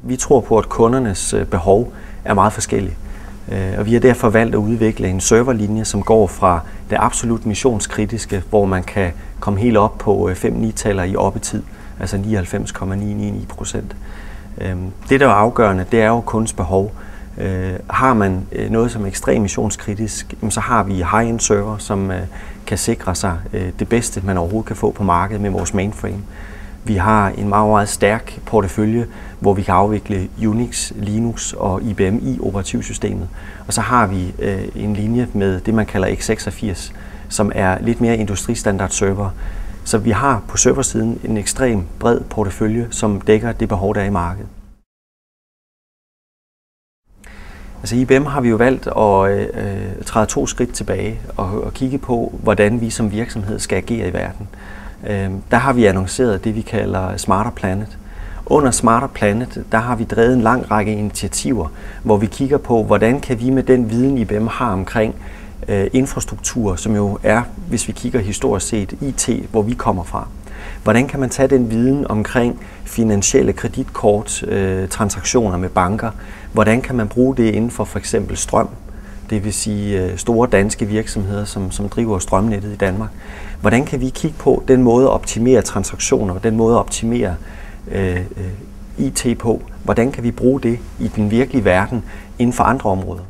Vi tror på, at kundernes behov er meget forskellige. Og vi har derfor valgt at udvikle en serverlinje, som går fra det absolut missionskritiske, hvor man kan komme helt op på 5-9-taller i oppetid, altså 99,999%. Det, der er afgørende, det er jo kundens behov. Har man noget som er ekstremt missionskritisk, så har vi high-end server, som kan sikre sig det bedste, man overhovedet kan få på markedet med vores mainframe. Vi har en meget, meget stærk portefølje, hvor vi kan afvikle Unix, Linux og IBM i operativsystemet. Og så har vi en linje med det, man kalder x86, som er lidt mere industristandard server. Så vi har på serversiden en ekstrem bred portefølje, som dækker det behov, der er i markedet. Altså i IBM har vi jo valgt at træde 2 skridt tilbage og kigge på, hvordan vi som virksomhed skal agere i verden. Der har vi annonceret det, vi kalder Smarter Planet. Under Smarter Planet, der har vi drevet en lang række initiativer, hvor vi kigger på, hvordan kan vi med den viden, IBM har omkring infrastruktur, som jo er, hvis vi kigger historisk set, IT, hvor vi kommer fra. Hvordan kan man tage den viden omkring finansielle kreditkort, transaktioner med banker? Hvordan kan man bruge det inden for eksempel strøm? Det vil sige store danske virksomheder, som driver strømnettet i Danmark. Hvordan kan vi kigge på den måde at optimere transaktioner, den måde at optimere IT på? Hvordan kan vi bruge det i den virkelige verden inden for andre områder?